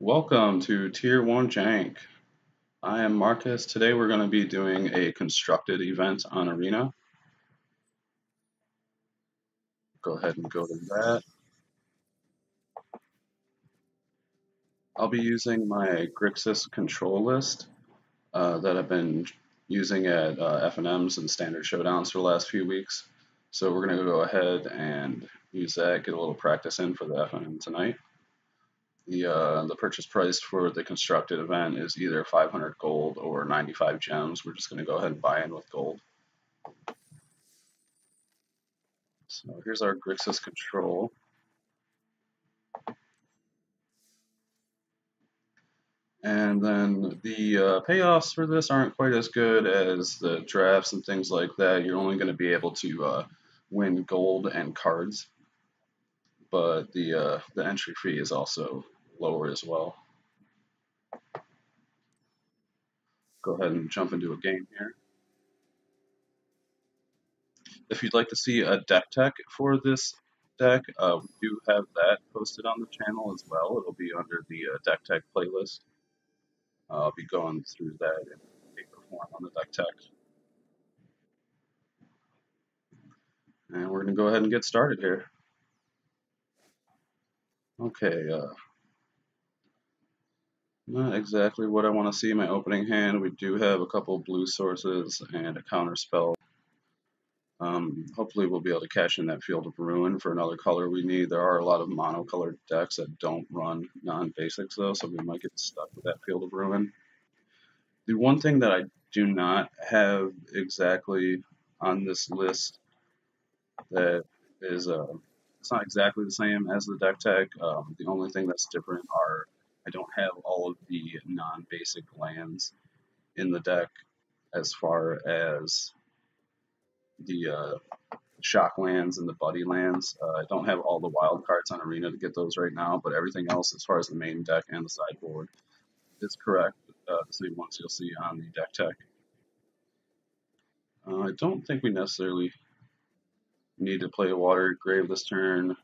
Welcome to Tier 1 Jank. I am Marcus. Today we're going to be doing a constructed event on Arena. Go ahead and go to that. I'll be using my Grixis control list that I've been using at FNMs and standard showdowns for the last few weeks. So we're going to go ahead and use that, get a little practice in for the FNM tonight. The purchase price for the constructed event is either 500 gold or 95 gems. We're just going to go ahead and buy in with gold. So here's our Grixis control. And then the payoffs for this aren't quite as good as the drafts and things like that. You're only going to be able to win gold and cards, but the entry fee is also lower as well. Go ahead and jump into a game here. If you'd like to see a deck tech for this deck, we do have that posted on the channel as well. It'll be under the deck tech playlist. I'll be going through that in paper form on the deck tech. And we're going to go ahead and get started here. Okay, not exactly what I want to see in my opening hand. We do have a couple blue sources and a counter spell. Hopefully we'll be able to cash in that Field of Ruin for another color we need. There are a lot of monocolored decks that don't run non-basics though, so we might get stuck with that Field of Ruin. The one thing that I do not have exactly on this list that is it's not exactly the same as the deck tech. The only thing that's different are I don't have all of the non-basic lands in the deck as far as the shock lands and the buddy lands. I don't have all the wild cards on Arena to get those right now, but everything else as far as the main deck and the sideboard is correct. The same ones you'll see on the deck tech. I don't think we necessarily need to play a Watery Grave this turn. I'm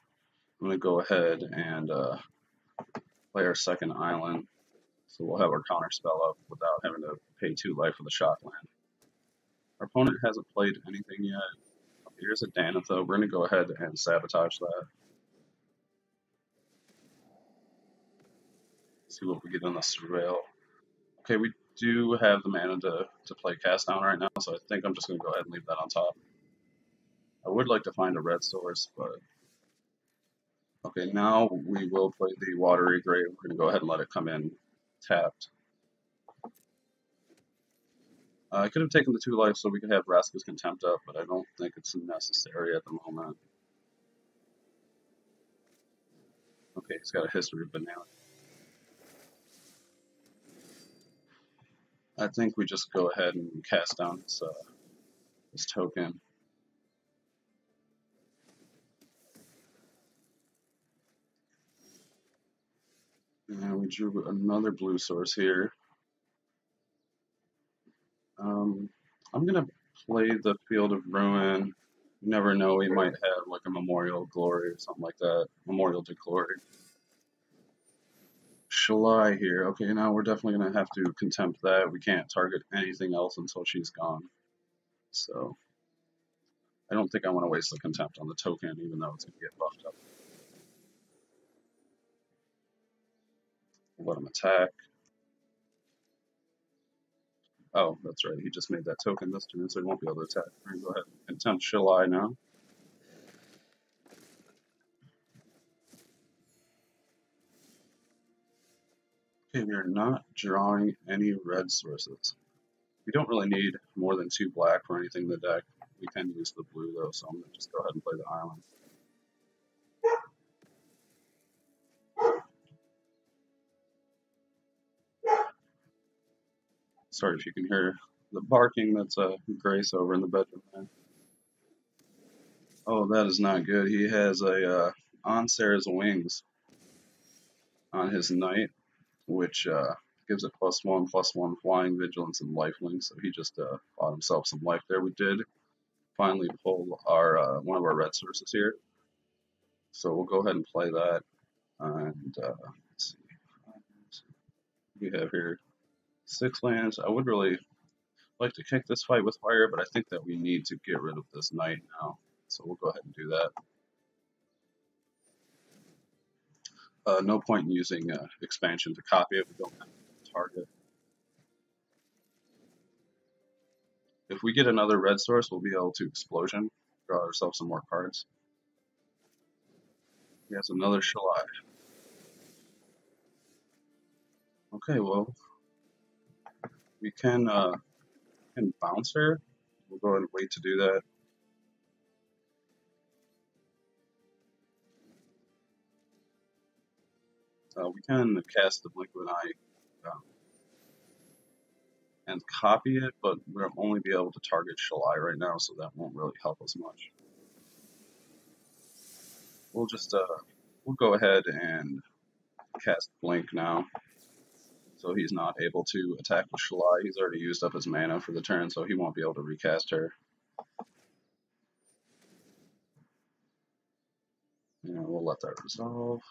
going to go ahead and play our second island. So we'll have our counter spell up without having to pay 2 life for the shock land. Our opponent hasn't played anything yet. Here's a Danitha. We're going to go ahead and sabotage that. See what we get on the Surveil. Okay, we do have the mana to play Cast Down right now, so I think I'm just going to go ahead and leave that on top. I would like to find a red source, but... Okay, now we will play the Watery Grave. We're going to go ahead and let it come in tapped. I could have taken the 2 life so we could have Vraska's Contempt up, but I don't think it's necessary at the moment. Okay, he's got a history of banana. I think we just go ahead and cast down this token. And we drew another blue source here. I'm going to play the Field of Ruin. You never know, we might have like a Memorial of Glory or something like that. Memorial to Glory. Shalai here. Okay, now we're definitely going to have to contempt that. We can't target anything else until she's gone. So, I don't think I want to waste the contempt on the token, even though it's going to get buffed up. We'll let him attack. Oh, that's right. He just made that token this turn, so he won't be able to attack. We're going to go ahead and attempt Shalai now. Okay, we are not drawing any red sources. We don't really need more than 2 black for anything in the deck. We can use the blue though, so I'm going to just go ahead and play the island. Sorry if you can hear the barking. That's Grace over in the bedroom there. Oh, that is not good. He has a On Sarah's Wings on his knight, which gives it +1/+1 flying, vigilance, and lifelink. So he just bought himself some life there. We did finally pull our one of our red sources here, so we'll go ahead and play that. And let's see, We have here 6 lands. I would really like to kick this fight with fire, but I think that we need to get rid of this knight now. So we'll go ahead and do that. No point in using expansion to copy it. We don't have a target. If we get another red source, we'll be able to explosion, draw ourselves some more cards. He has another Shalai. Okay, well, we can bounce her. We'll go ahead and wait to do that. We can cast the Blink of an Eye and copy it, but we'll only be able to target Shalai right now, so that won't really help us much. We'll just we'll go ahead and cast Blink now, so he's not able to attack with Shalai. He's already used up his mana for the turn, so he won't be able to recast her. And we'll let that resolve.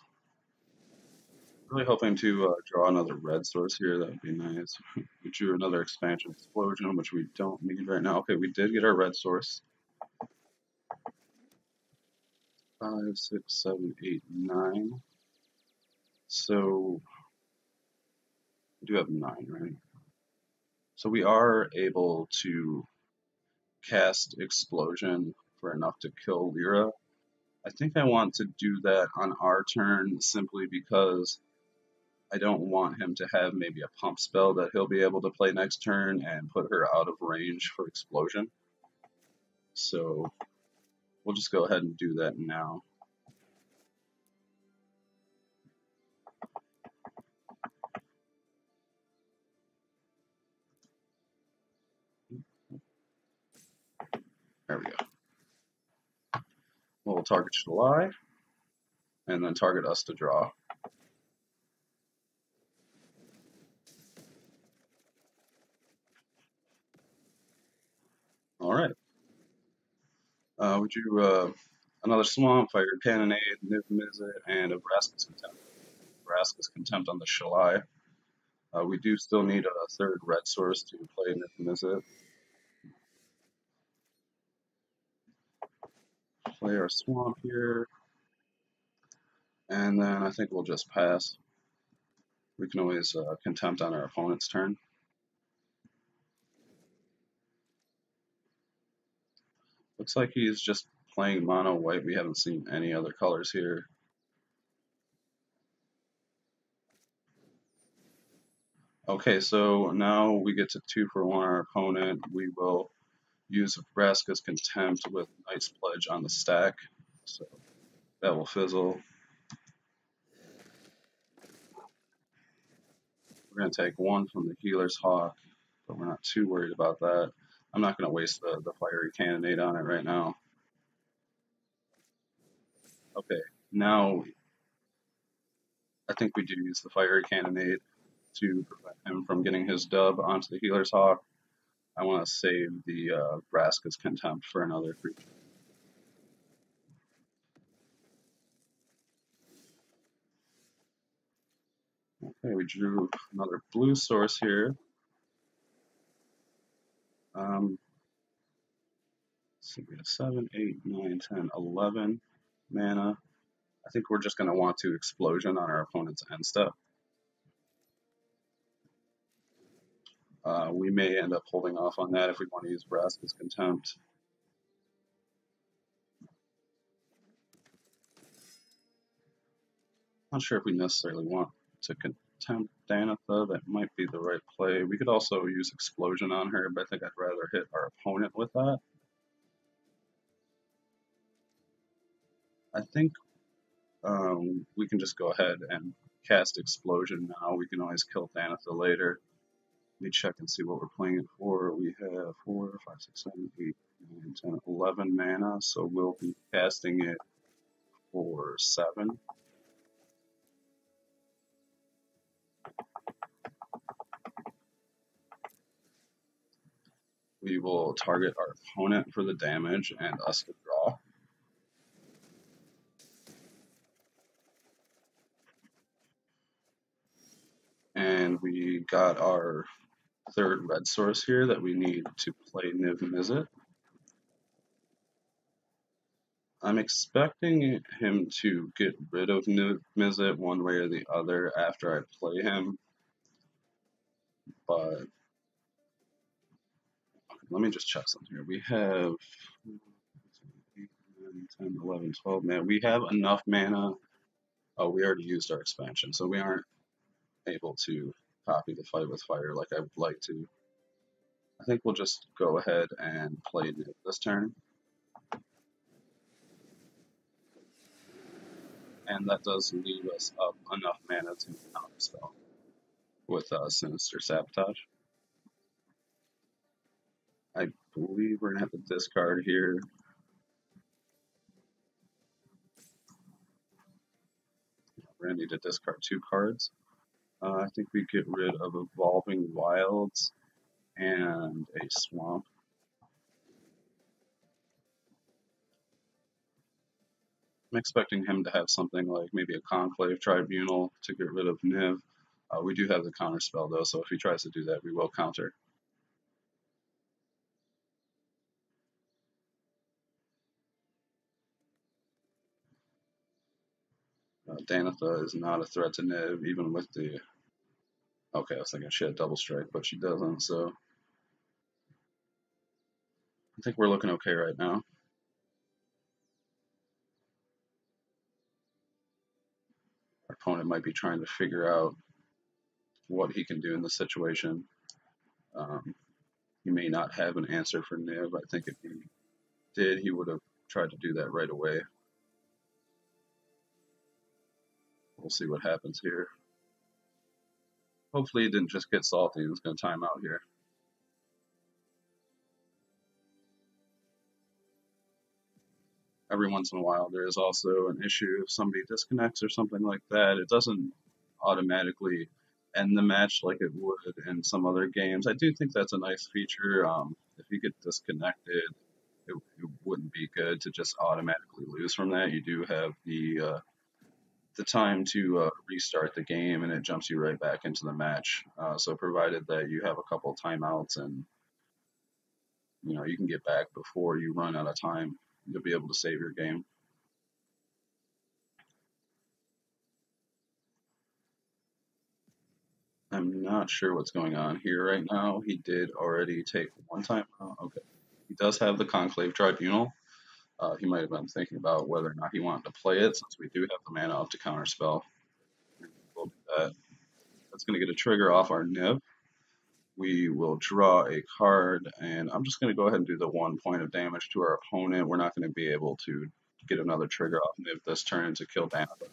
Really hoping to draw another red source here. That would be nice. We drew another expansion explosion, which we don't need right now. Okay, we did get our red source. 5, 6, 7, 8, 9. So we do have 9, right? So we are able to cast explosion for enough to kill Lyra. I think I want to do that on our turn simply because I don't want him to have maybe a pump spell that he'll be able to play next turn and put her out of range for explosion. So we'll just go ahead and do that now. There we go. We'll target Shalai and then target us to draw. All right. We drew another Swamp, Fire Cannonade, Niv Mizzet, and a Vraska's Contempt. Vraska's Contempt on the Shalai. We do still need a third red source to play Niv Mizzet. Play our Swamp here. And then I think we'll just pass. We can always Contempt on our opponent's turn. Looks like he's just playing mono white. We haven't seen any other colors here. Okay, so now we get to 2 for 1 our opponent. We will use Vraska's Contempt with Knight's Pledge on the stack. So that will fizzle. We're going to take 1 from the Healer's Hawk, but we're not too worried about that. I'm not going to waste the Fiery Cannonade on it right now. Okay, now I think we do use the Fiery Cannonade to prevent him from getting his dub onto the Healer's Hawk. I want to save the Vraska's Contempt for another creature. Okay, we drew another blue source here. So we have 7, 8, 9, 10, 11 mana. I think we're just going to want to Explosion on our opponent's end step. We may end up holding off on that if we want to use Vraska's Contempt. Not sure if we necessarily want to Contempt Danitha. That might be the right play. We could also use Explosion on her, but I think I'd rather hit our opponent with that. I think we can just go ahead and cast Explosion now. We can always kill Danitha later. Let me check and see what we're playing it for. We have 4, 5, 6, 7, 8, 9, 10, 11 mana, so we'll be casting it for 7. We will target our opponent for the damage and us to draw. And we got our third red source here that we need to play Niv Mizzet. I'm expecting him to get rid of Niv Mizzet one way or the other after I play him, but let me just check something here. We have 8, 9, 10, 11, 12, man. We have enough mana. Oh, we already used our expansion, so we aren't able to copy the fight with fire like I would like to. I think we'll just go ahead and play this turn. And that does leave us up enough mana to counterspell with Sinister Sabotage. I believe we're going to have to discard here. We're going to need to discard 2 cards. I think we get rid of Evolving Wilds and a Swamp. I'm expecting him to have something like maybe a Conclave Tribunal to get rid of Niv. We do have the counter spell though, so if he tries to do that, we will counter. Danitha is not a threat to Niv, even with the... Okay, I was thinking she had double strike, but she doesn't, so... I think we're looking okay right now. Our opponent might be trying to figure out what he can do in this situation. He may not have an answer for Niv. I think if he did, he would have tried to do that right away. We'll see what happens here. Hopefully he didn't just get salty and is going to time out here. Every once in a while there is also an issue if somebody disconnects or something like that. It doesn't automatically end the match like it would in some other games. I do think that's a nice feature. If you get disconnected, it wouldn't be good to just automatically lose from that. You do have the time to restart the game, and it jumps you right back into the match. So provided that you have a couple of timeouts and you can get back before you run out of time, you'll be able to save your game. I'm not sure what's going on here right now. He did already take one time. Oh, okay. He does have the Conclave Tribunal. He might have been thinking about whether or not he wanted to play it, since we do have the mana up to counterspell. We'll do that. That's going to get a trigger off our Niv. We will draw a card, and I'm just going to go ahead and do the 1 point of damage to our opponent. We're not going to be able to get another trigger off Niv this turn to kill Danitha.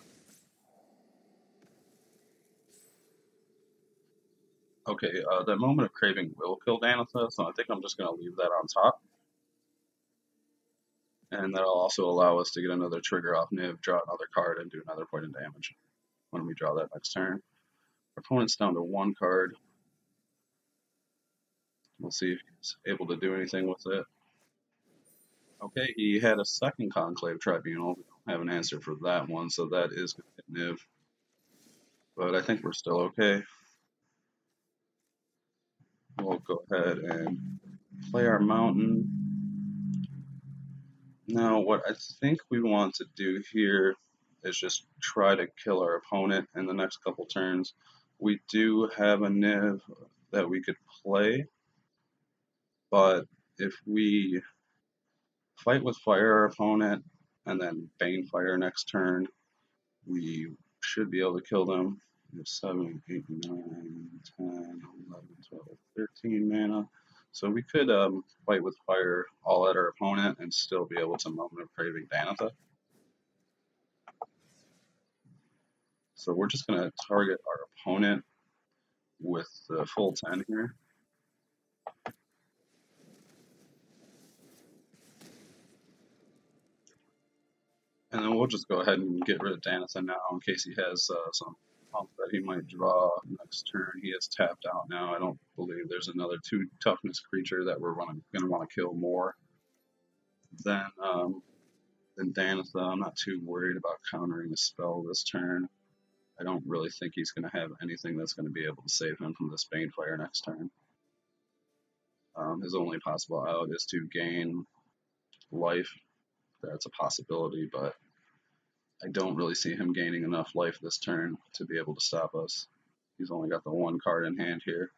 Okay, that Moment of Craving will kill Danitha, so I think I'm just going to leave that on top. And that'll also allow us to get another trigger off Niv, draw another card, and do another point of damage when we draw that next turn. Our opponent's down to 1 card. We'll see if he's able to do anything with it. Okay, he had a second Conclave Tribunal. We don't have an answer for that one, so that is going to hit Niv. But I think we're still okay. We'll go ahead and play our Mountain. Now, what I think we want to do here is just try to kill our opponent in the next couple turns. We do have a Niv that we could play, but if we fight with fire our opponent and then Bane Fire next turn, we should be able to kill them. We have 7, 8, 9, 10, 11, 12, 13 mana. So we could fight with fire all at our opponent and still be able to Moment of Craving Danitha. So we're just going to target our opponent with the full 10 here. And then we'll just go ahead and get rid of Danitha now in case he has some pump that he might draw next turn. He is tapped out now. I don't believe there's another 2 toughness creature that we're going to want to kill more than Danitha. I'm not too worried about countering a spell this turn. I don't really think he's going to have anything that's going to be able to save him from this Banefire next turn. His only possible out is to gain life. That's a possibility, but I don't really see him gaining enough life this turn to be able to stop us. He's only got the one card in hand here.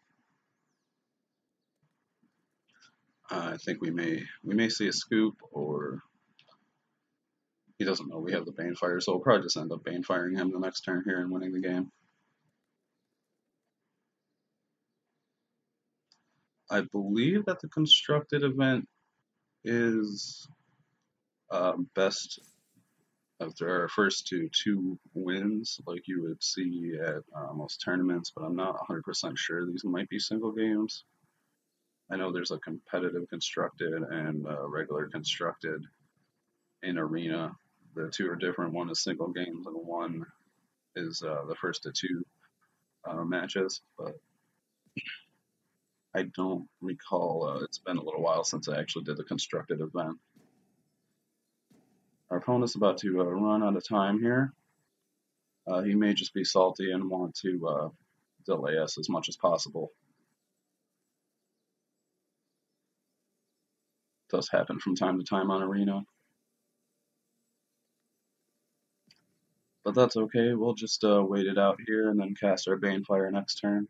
I think we may see a scoop, or he doesn't know we have the Banefire, so we'll probably just end up Banefiring him the next turn here and winning the game. I believe that the constructed event is best after our first two wins, like you would see at most tournaments, but I'm not 100% sure. These might be single games. I know there's a competitive constructed and regular constructed in Arena. The two are different. One is single games, and one is the first of two matches. But I don't recall. It's been a little while since I actually did the constructed event. Our opponent's about to run out of time here. He may just be salty and want to delay us as much as possible. It does happen from time to time on Arena. But that's okay. We'll just wait it out here and then cast our Banefire next turn.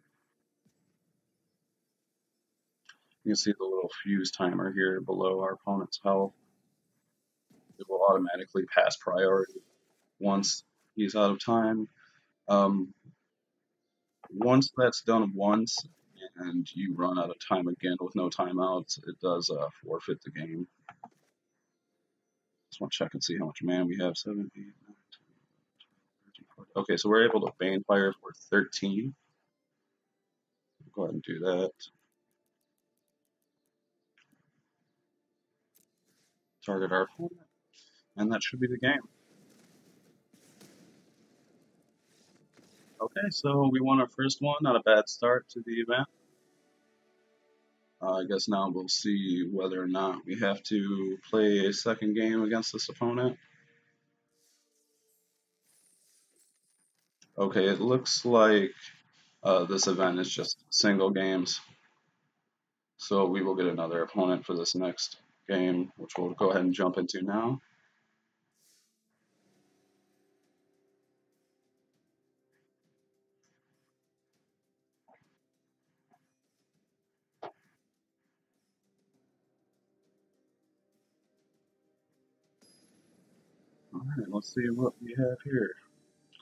You can see the little fuse timer here below our opponent's health. It will automatically pass priority once he's out of time. Once that's done once and you run out of time again with no timeouts, it does forfeit the game. Just want to check and see how much mana we have. 7, 8, 9, 10, 13, 14. Okay, so we're able to Banefire for 13. Go ahead and do that. Target our opponent, and that should be the game. Okay, so we won our first one. Not a bad start to the event. I guess now we'll see whether or not we have to play a second game against this opponent. Okay, it looks like this event is just single games. So we will get another opponent for this next game, which we'll go ahead and jump into now. Alright, let's see what we have here.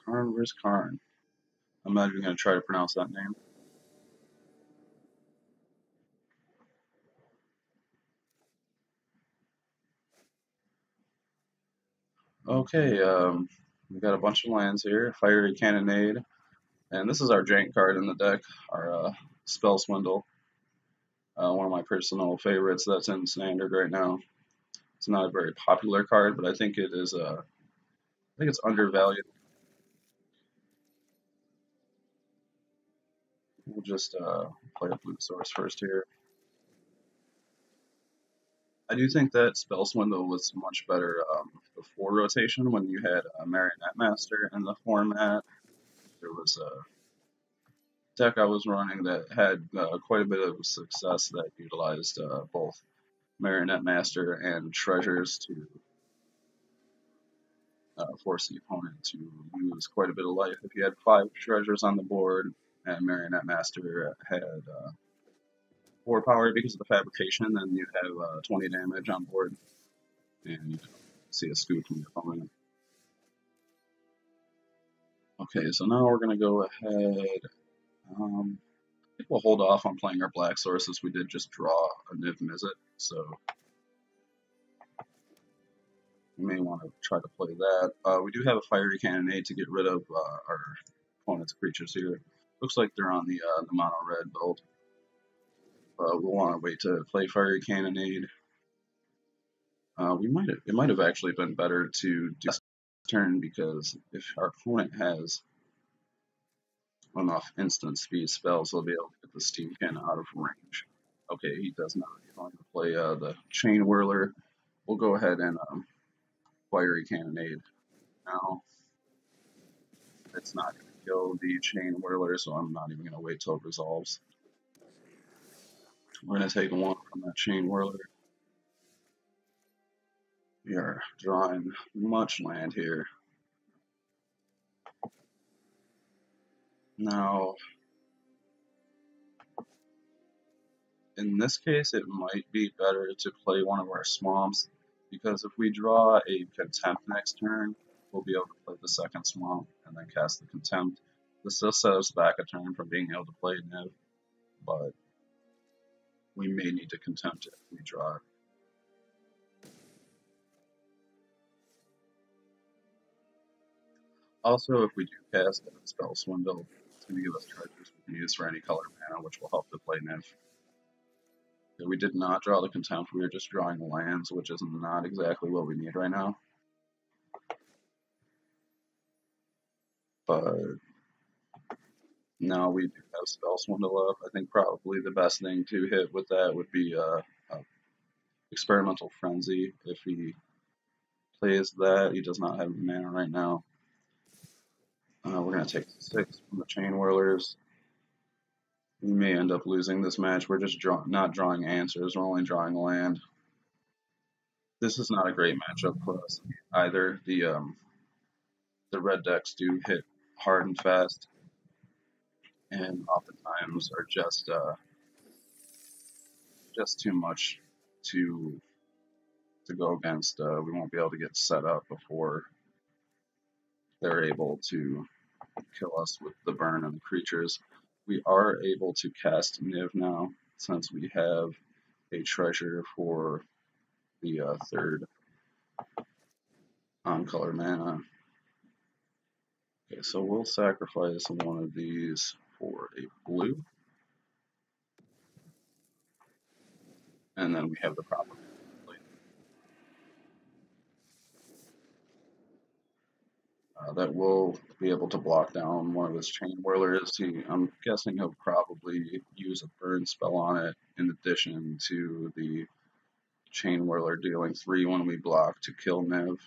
Karn vs. Karn. I'm not even going to try to pronounce that name. Okay, we got a bunch of lands here. Fiery Cannonade. And this is our Jank card in the deck, our Spell Swindle. One of my personal favorites that's in Standard right now. It's not a very popular card, but I think it is. I think it's undervalued. We'll just play a blue source first here. I do think that Spell Swindle was much better before rotation when you had Marionette Master in the format. There was a deck I was running that had quite a bit of success that utilized both Marionette Master and Treasures to force the opponent to use quite a bit of life. If you had 5 Treasures on the board and Marionette Master had 4 power because of the fabrication, then you'd have 20 damage on board and you see a scoop from your opponent. Okay, so now we're going to go ahead. I think we'll hold off on playing our black sources. We did just draw a Niv Mizzet, so we may want to try to play that. We do have a Fiery Cannonade to get rid of our opponent's creatures here. Looks like they're on the mono red build. We'll want to wait to play Fiery Cannonade. It might have actually been better to do this turn because if our opponent has enough instant speed spells, they'll be able to get the Steam Cannon out of range. Okay, he does not. He's going to play the Chain Whirler. We'll go ahead and Fiery Cannonade. Now, it's not going to kill the Chain Whirler, so I'm not even going to wait till it resolves. We're going to take one from that Chain Whirler. We are drawing much land here. Now, in this case, it might be better to play one of our swamps, because if we draw a Contempt next turn, we'll be able to play the second swamp and then cast the Contempt. This still sets us back a turn from being able to play Niv, but we may need to Contempt it if we draw it. Also, if we do cast a Spell Swindle, it's going to give us treasures we can use for any color mana, which will help to play Niv. We did not draw the Contempt, we were just drawing lands, which is not exactly what we need right now. But now we do have Spell Swindle up. I think probably the best thing to hit with that would be Experimental Frenzy. If he plays that, he does not have mana right now. We're going to take 6 from the Chain Whirlers. We may end up losing this match. We're just not drawing answers, we're only drawing land. This is not a great matchup for us either. The red decks do hit hard and fast, and oftentimes are just too much to go against. We won't be able to get set up before they're able to kill us with the burn and the creatures. We are able to cast Niv now, since we have a treasure for the third on-color mana. Okay, so we'll sacrifice one of these for a blue. And then we have the proper that will be able to block down one of his Chain Whirlers. I'm guessing he'll probably use a burn spell on it in addition to the Chain Whirler dealing 3 when we block to kill Niv,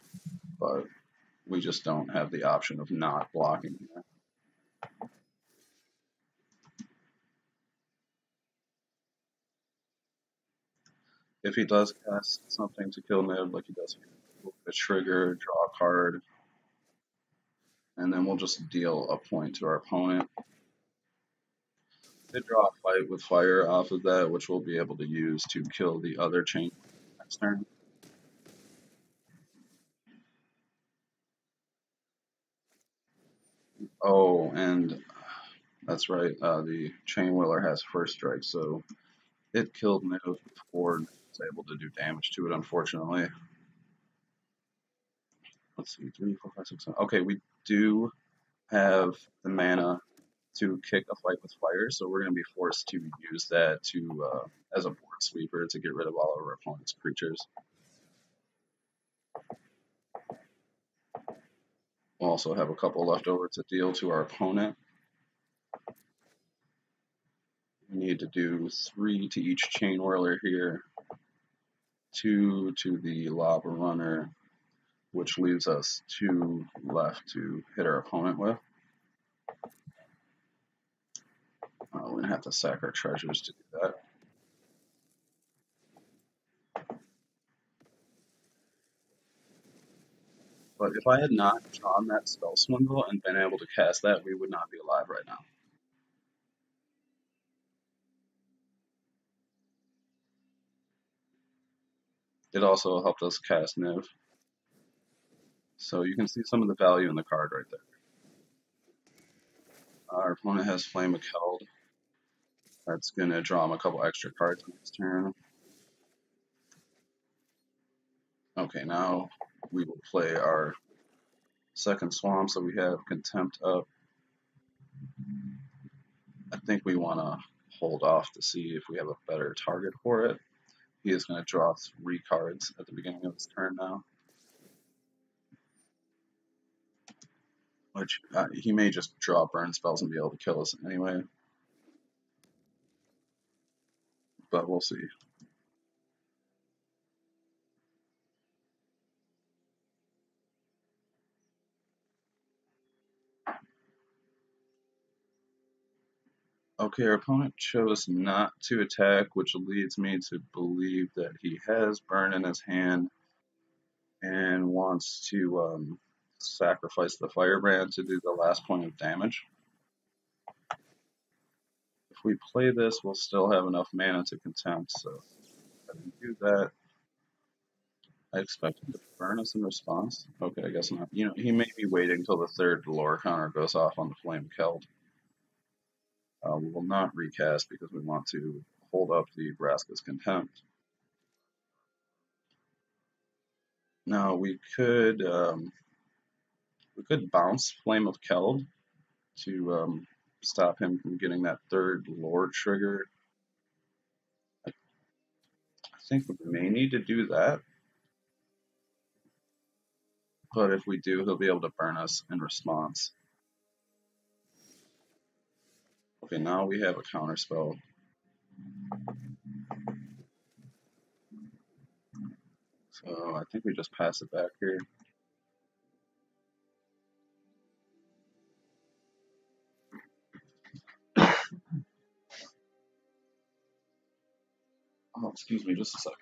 but we just don't have the option of not blocking here. If he does cast something to kill Niv, like he does a trigger, draw a card, and then we'll just deal a point to our opponent. They draw a Fight with Fire off of that, which we'll be able to use to kill the other Chain next turn. Oh, and that's right, the Chain Whirler has first strike, so it killed Niv before Niv was able to do damage to it, unfortunately. Let's see, 3, 4, 5, 6, 7. Okay, we do have the mana to kick a Fight with Fire, so we're going to be forced to use that to as a board sweeper to get rid of all of our opponent's creatures. We'll also have a couple left over to deal to our opponent. We need to do 3 to each Chain Whirler here, 2 to the Lava Runner, which leaves us 2 left to hit our opponent with. We're going to have to sack our treasures to do that. But if I had not drawn that Spell Swindle and been able to cast that, we would not be alive right now. It also helped us cast Niv. So you can see some of the value in the card right there. Our opponent has Flame of Keld. That's going to draw him a couple extra cards next turn. Okay, now we will play our second swamp, so we have Contempt up. I think we want to hold off to see if we have a better target for it. He is going to draw 3 cards at the beginning of his turn now. Which he may just draw burn spells and be able to kill us anyway. But we'll see. Okay, our opponent chose not to attack, which leads me to believe that he has burn in his hand and wants to sacrifice the firebrand to do the last point of damage. If we play this, we'll still have enough mana to contempt, so if we do that, I expect him to burn us in response. Okay, I guess not. You know, he may be waiting till the third lore counter goes off on the Flame Keld. We will not recast because we want to hold up the Vraska's Contempt. Now we could bounce Flame of Keld to stop him from getting that third lore trigger. I think we may need to do that, but if we do, he'll be able to burn us in response. Okay, now we have a counter spell. So I think we just pass it back here. Oh, excuse me, just a second.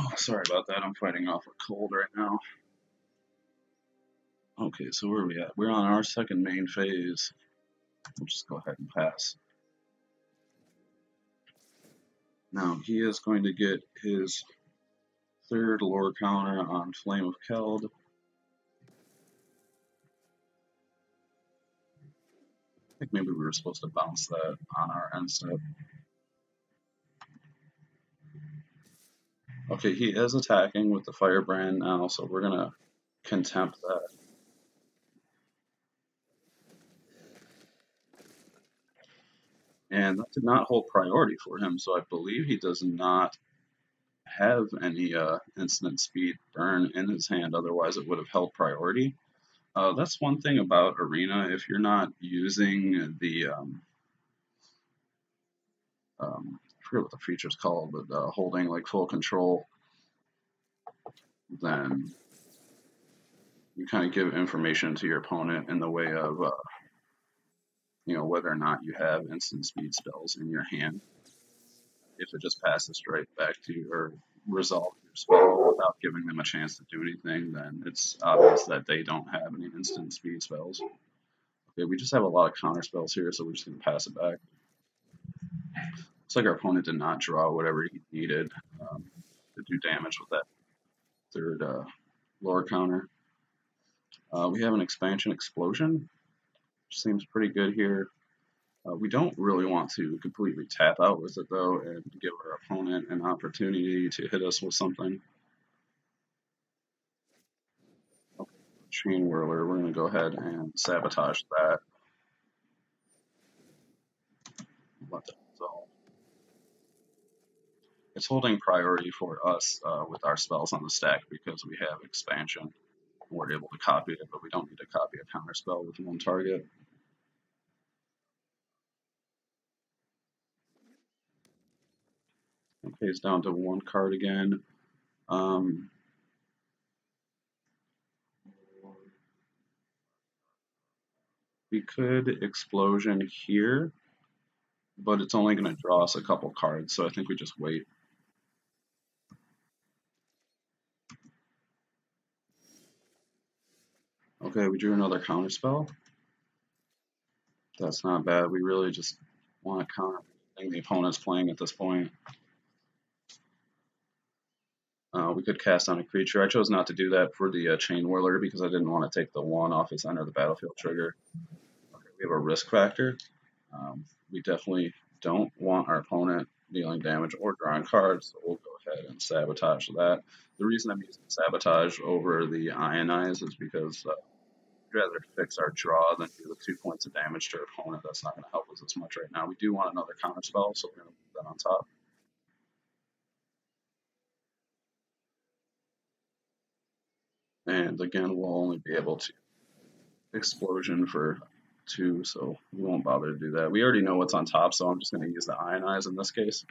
Oh, sorry about that. I'm fighting off a cold right now. Okay, so where are we at? We're on our second main phase. We'll just go ahead and pass. Now he is going to get his third lore counter on Flame of Keld. I think maybe we were supposed to bounce that on our end step. Okay, he is attacking with the Firebrand now, so we're gonna contempt that. And that did not hold priority for him, so I believe he does not have any instant speed burn in his hand, otherwise it would have held priority. That's one thing about Arena. If you're not using the I forget what the feature's called, but holding like full control, then you kind of give information to your opponent in the way of whether or not you have instant speed spells in your hand. If it just passes straight back to you or resolve your spell without giving them a chance to do anything, then it's obvious that they don't have any instant speed spells. Okay, we just have a lot of counter spells here, so we're just going to pass it back. Looks like our opponent did not draw whatever he needed to do damage with that third lore counter. We have an expansion explosion, which seems pretty good here. We don't really want to completely tap out with it though and give our opponent an opportunity to hit us with something. Okay, Chain Whirler, we're going to go ahead and sabotage that. Let that resolve. It's holding priority for us with our spells on the stack because we have expansion. We're able to copy it, but we don't need to copy a counter spell with one target. Okay, it's down to one card again. We could Explosion here, but it's only going to draw us a couple cards, so I think we just wait. Okay, we drew another counter spell. That's not bad. We really just want to counter everything the opponent's playing at this point. We could cast on a creature. I chose not to do that for the Chain Whirler because I didn't want to take the 1 off its enter the battlefield trigger. Okay, we have a risk factor. We definitely don't want our opponent dealing damage or drawing cards, so we'll go ahead and sabotage that. The reason I'm using sabotage over the ionize is because I'd rather fix our draw than do the 2 points of damage to our opponent. That's not going to help us as much right now. We do want another counter spell, so we're going to put that on top. And again, we'll only be able to explosion for 2, so we won't bother to do that. We already know what's on top, so I'm just going to use the Ionize in this case.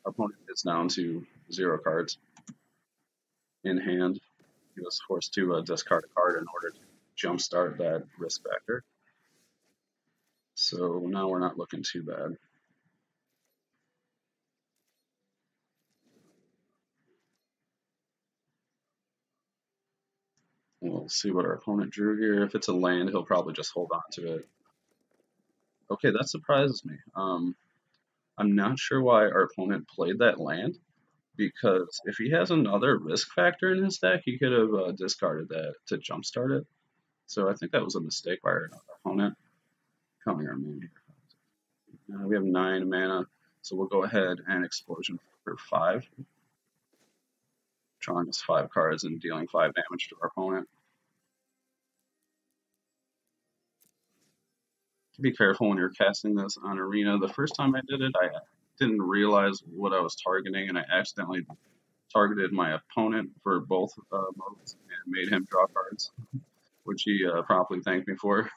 Our opponent is down to 0 cards in hand. He was forced to discard a card in order to jumpstart that risk factor. So now we're not looking too bad. We'll see what our opponent drew here. If it's a land, he'll probably just hold on to it. Okay, that surprises me. I'm not sure why our opponent played that land, because if he has another risk factor in his deck, he could have discarded that to jumpstart it. So I think that was a mistake by our opponent. Coming our main here. We have 9 mana, so we'll go ahead and explosion for 5. Drawing us 5 cards and dealing 5 damage to our opponent. Be careful when you're casting this on Arena. The first time I did it, I didn't realize what I was targeting, and I accidentally targeted my opponent for both modes and made him draw cards, which he promptly thanked me for.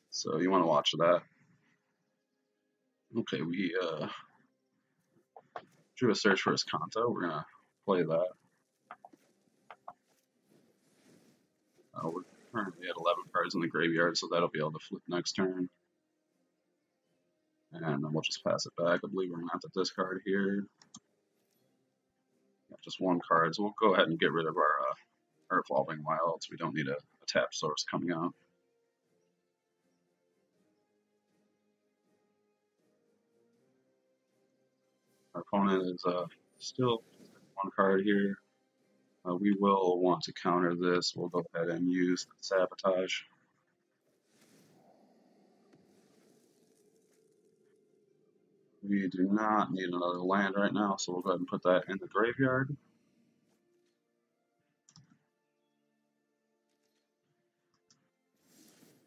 So you want to watch that. Okay, we drew a search for his Kanto. We're going to play that. We're currently at 11 cards in the graveyard, so that'll be able to flip next turn. And then we'll just pass it back. I believe we're going to have to discard here. Just 1 card, so we'll go ahead and get rid of our Evolving Wilds. We don't need a tap source coming out. Our opponent is still 1 card here. We will want to counter this. We'll go ahead and use the Sabotage. We do not need another land right now, so we'll go ahead and put that in the graveyard.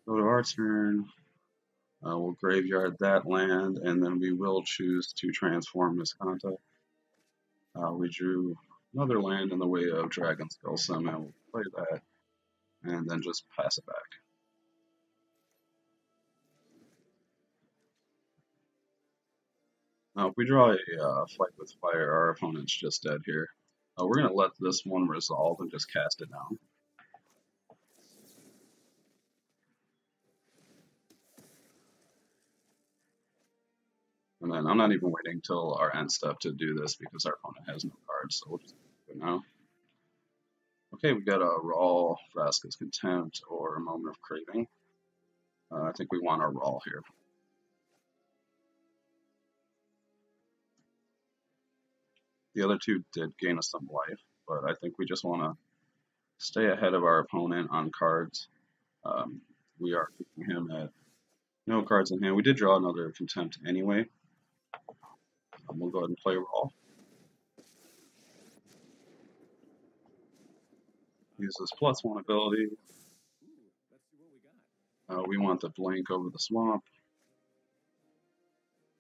Go to our turn. We'll graveyard that land, and then we will choose to transform this Kanto. We drew another land in the way of Dragon Skull Summon. We'll play that, and then just pass it back. Now, if we draw a Fight with Fire, our opponent's just dead here. We're going to let this one resolve and just cast it down. And then I'm not even waiting till our end step to do this because our opponent has no cards, so we'll just do it now. Okay, we got a Raw, Vraska's Contempt, or a Moment of Craving. I think we want our Raw here. The other 2 did gain us some life, but I think we just want to stay ahead of our opponent on cards. We are keeping him at no cards in hand. We did draw another Contempt anyway. We'll go ahead and play Raw. Use this +1 ability. We want the Blink over the Swamp.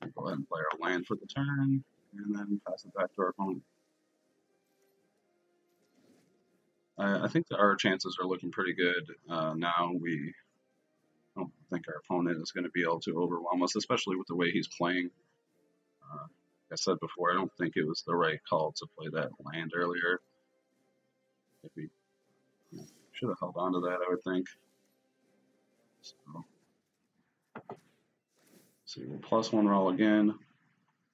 We'll go ahead and play our land for the turn, and then pass it back to our opponent. I think that our chances are looking pretty good now. We don't think our opponent is going to be able to overwhelm us, especially with the way he's playing. Like I said before, I don't think it was the right call to play that land earlier. If we should have held on to that, I would think. So we'll +1 roll again.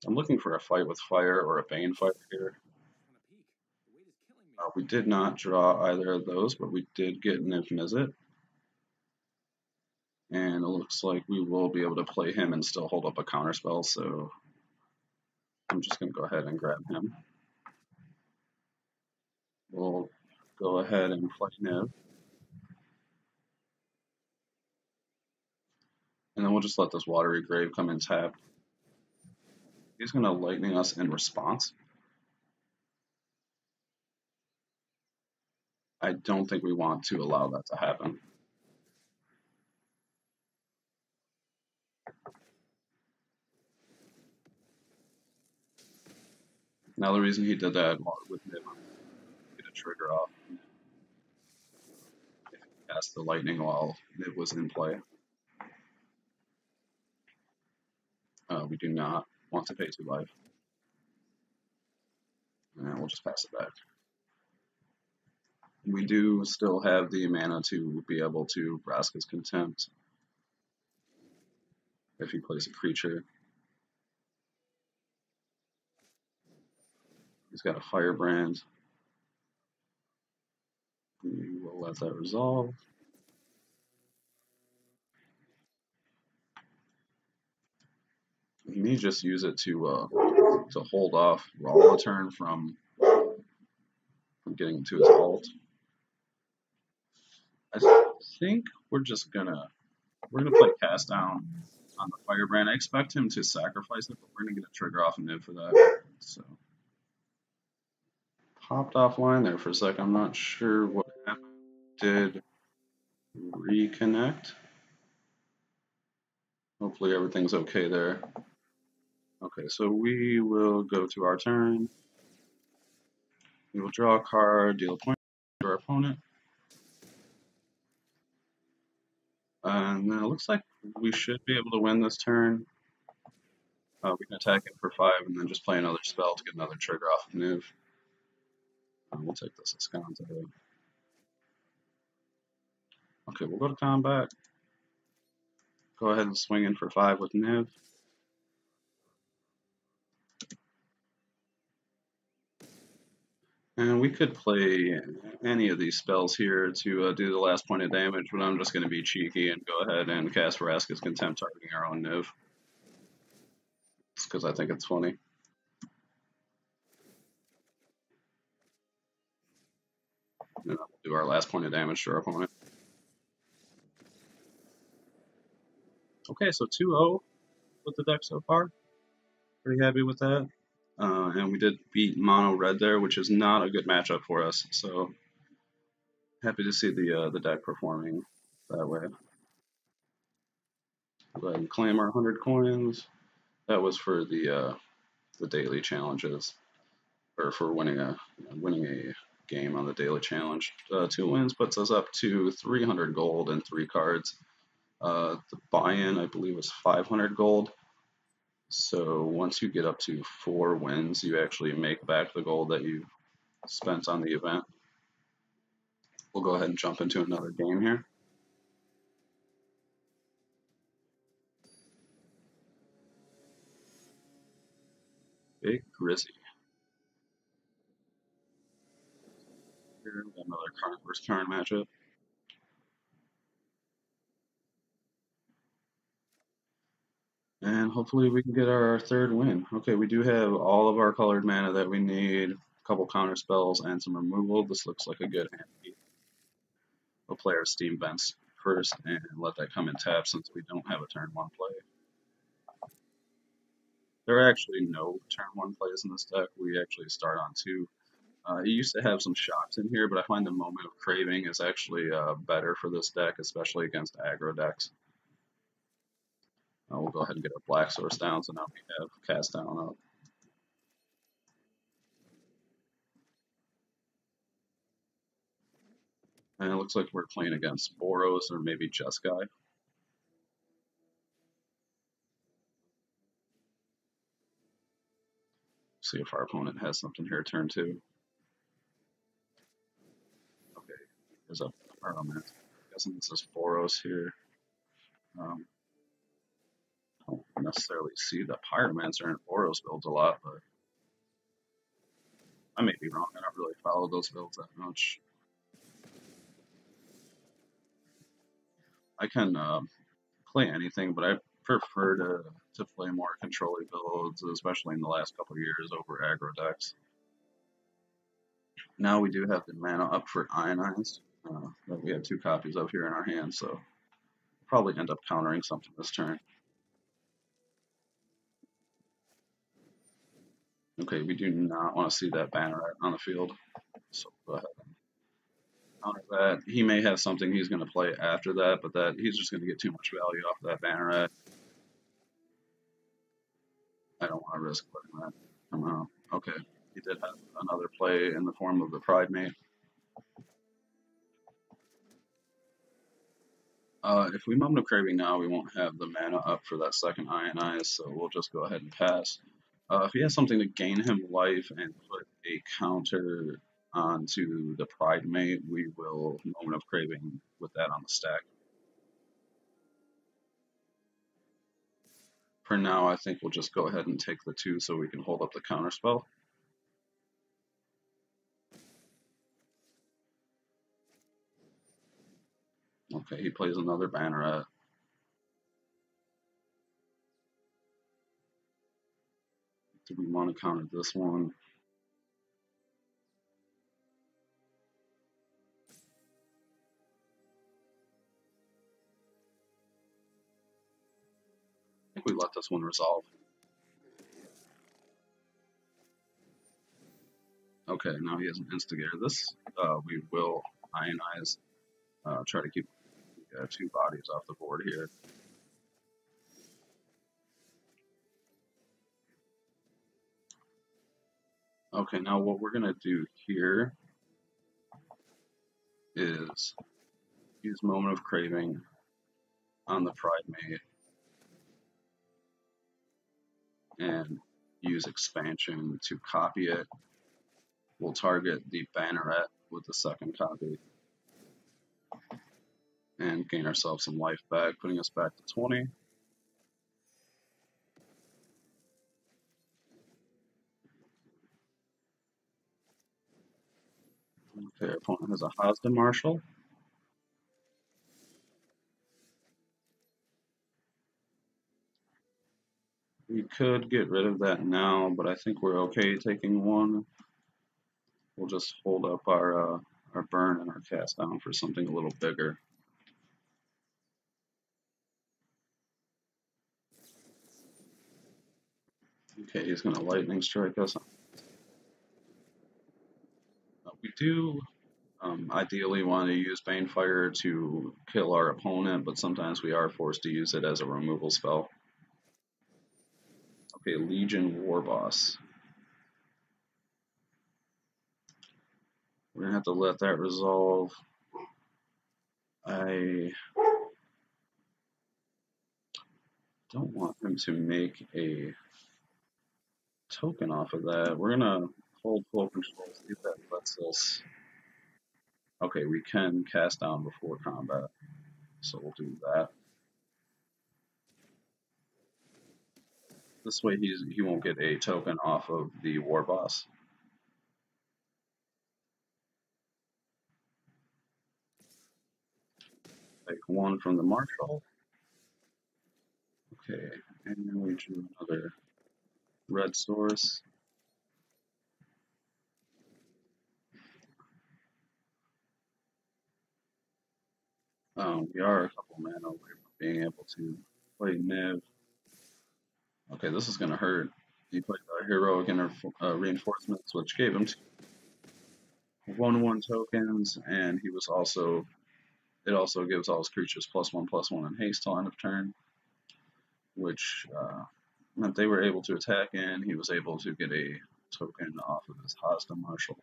I'm looking for a Fight with Fire or a Bane Fighter here. We did not draw either of those, but we did get an Niv-Mizzet. And it looks like we will be able to play him and still hold up a counterspell, so I'm just going to go ahead and grab him. We'll go ahead and play Niv. And then we'll just let this Watery Grave come in tapped. He's going to Lightning us in response. I don't think we want to allow that to happen. Now the reason he did that with Niv, get a trigger off. cast the lightning while it was in play. We do not want to pay 2 life. And we'll just pass it back. We do still have the mana to be able to Vraska's Contempt if he plays a creature. He's got a Firebrand. We will let that resolve. He may just use it to hold off Raw a turn from getting to his ult. I think we're gonna play Cast Down on the Firebrand. I expect him to sacrifice it, but we're gonna get a trigger off Niv for that. So popped offline there for a sec. I'm not sure what happened. Did reconnect. Hopefully everything's okay there. Okay, so we will go to our turn. We will draw a card, deal a point to our opponent. And then it looks like we should be able to win this turn. We can attack it for 5 and then just play another spell to get another trigger off of Niv. We'll take this as Escante. Okay, we'll go to combat. Go ahead and swing in for 5 with Niv. And we could play any of these spells here to do the last point of damage, but I'm just going to be cheeky and go ahead and cast Vraska's Contempt targeting our own Niv. Just because I think it's funny. And then we'll do our last point of damage to our opponent. Okay, so 2-0 with the deck so far. Pretty happy with that. And we did beat mono red there, which is not a good matchup for us. So happy to see the deck performing that way. Go ahead and claim our 100 coins. That was for the daily challenges, or for winning a game on the daily challenge. 2 wins puts us up to 300 gold and 3 cards. The buy-in, I believe, was 500 gold. So once you get up to 4 wins, you actually make back the gold that you spent on the event. We'll go ahead and jump into another game here. Big Grizzy. Here, another current versus current matchup. And hopefully we can get our 3rd win. Okay, we do have all of our colored mana that we need, a couple counter spells, and some removal. This looks like a good hand. We'll play our Steam Vents first and let that come in tap since we don't have a turn 1 play. There are actually no turn 1 plays in this deck. We actually start on 2. It used to have some shocks in here, but I find the Moment of Craving is actually better for this deck, especially against aggro decks. We'll go ahead and get our Black Source down, so now we have Cast Down up. And it looks like we're playing against Boros or maybe Jeskai. See if our opponent has something here turn 2. Okay, there's a Parliament. I'm guessing this is Boros here. I don't necessarily see the Pyromancer in Boros builds a lot, but I may be wrong. I don't really follow those builds that much. I can play anything, but I prefer to play more controlling builds, especially in the last couple of years over aggro decks. Now we do have the mana up for Ionize that we have 2 copies of here in our hand, so probably end up countering something this turn. Okay, we do not want to see that Banneret on the field, so go ahead and counter that. He may have something he's going to play after that, but he's just going to get too much value off of that Banneret. I don't want to risk putting that. Come on. Okay, he did have another play in the form of the Pride Mate. If we Moment of Craving now, we won't have the mana up for that second Ionize, so we'll just go ahead and pass. If he has something to gain him life and put a counter onto the Pride Mate, we will Moment of Craving with that on the stack. For now, I think we'll just go ahead and take the 2 so we can hold up the counter spell. Okay, he plays another Banneret. Do we want to counter this one? I think we let this one resolve. Okay, now he has an Instigator. This we will Ionize. Try to keep 2 bodies off the board here. Okay, now what we're going to do here is use Moment of Craving on the Pride Mate and use Expansion to copy it. We'll target the Banneret with the second copy and gain ourselves some life back, putting us back to 20. Okay, our opponent has a Hazda Marshal. We could get rid of that now, but I think we're okay taking 1. We'll just hold up our burn and our cast down for something a little bigger. Okay, he's going to Lightning Strike us. We do ideally want to use Banefire to kill our opponent, but sometimes we are forced to use it as a removal spell. Okay, Legion Warboss. We're going to have to let that resolve. I don't want him to make a token off of that. We're going to hold full control, see if that lets us. Okay, we can cast down before combat, so we'll do that. This way he won't get a token off of the War Boss. Take 1 from the Marshal. Okay, and then we drew another red source. We are a couple mana away from being able to play Niv. Okay, this is going to hurt. He played heroic reinforcements, which gave him 1/1 tokens, and he was also. It also gives all his creatures +1/+1 in haste till end of turn, which meant they were able to attack, and he was able to get a token off of his Hazda Marshal.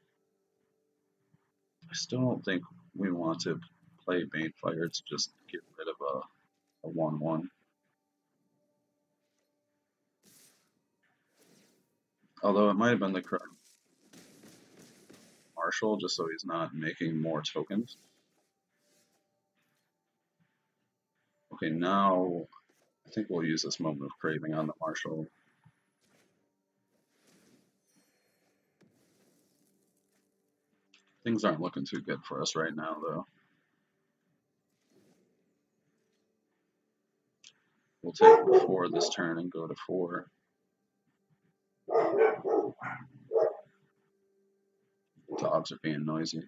I still don't think we want to play Banefire to just get rid of a 1/1. Although it might have been the correct Marshal, just so he's not making more tokens. Okay, now I think we'll use this Moment of Craving on the Marshal. Things aren't looking too good for us right now, though. We'll take 4 this turn and go to 4. Dogs are being noisy.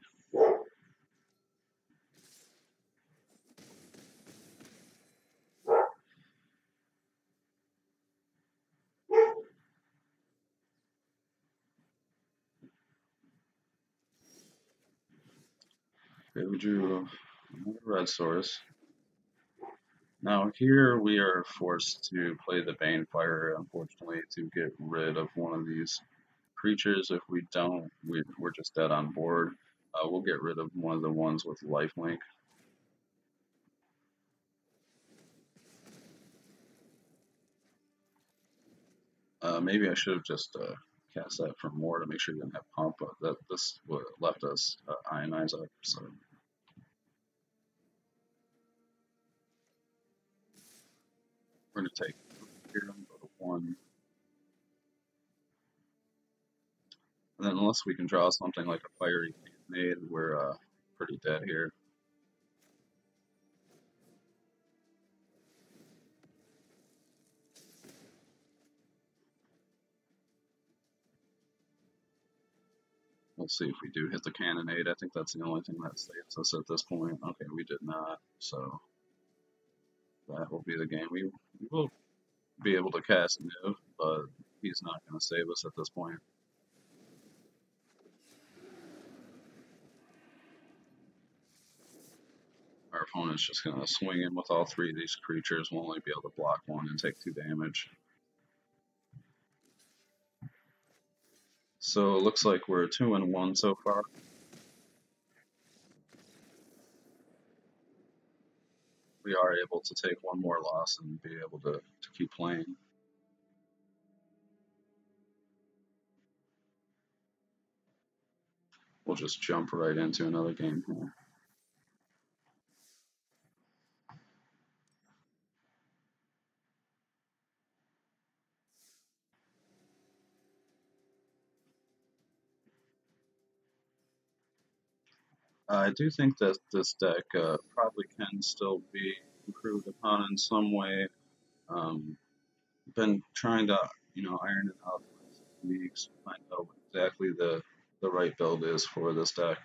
Okay, we drew another red source. Now here we are forced to play the Banefire, unfortunately, to get rid of one of these creatures. If we don't, we're just dead on board. We'll get rid of one of the ones with lifelink. Maybe I should have just cast that for more to make sure you didn't have pump, but this left us ionize up, so we're going to take here and go to 1. And then unless we can draw something like a fiery grenade, we're pretty dead here. We'll see if we do hit the cannonade. I think that's the only thing that saves us at this point. Okay, we did not, so that will be the game. We will be able to cast Niv, but he's not going to save us at this point. Our opponent's just going to swing in with all 3 of these creatures. We'll only be able to block 1 and take 2 damage. So it looks like we're 2-1 so far. We are able to take 1 more loss and be able to keep playing. We'll just jump right into another game here. I do think that this deck probably can still be improved upon in some way. Been trying to, iron it out the last weeks, find out what exactly the right build is for this deck.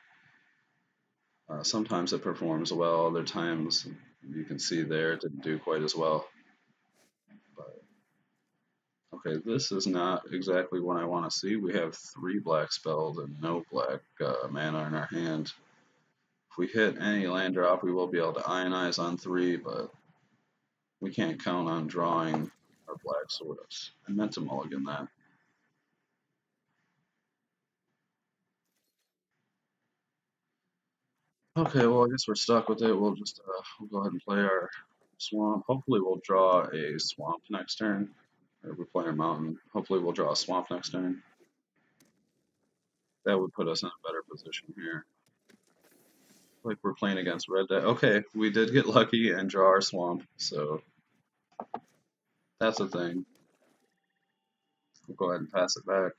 Sometimes it performs well, other times you can see there it didn't do quite as well. But okay, this is not exactly what I want to see. We have 3 black spells and no black mana in our hand. If we hit any land drop, we will be able to ionize on 3, but we can't count on drawing our black swords. I meant to mulligan that. Okay, well, I guess we're stuck with it. We'll go ahead and play our swamp. Hopefully we'll draw a swamp next turn. Or we play a mountain. Hopefully we'll draw a swamp next turn. That would put us in a better position here. Like we're playing against red deck. Okay, we did get lucky and draw our swamp, so that's a thing. We'll go ahead and pass it back.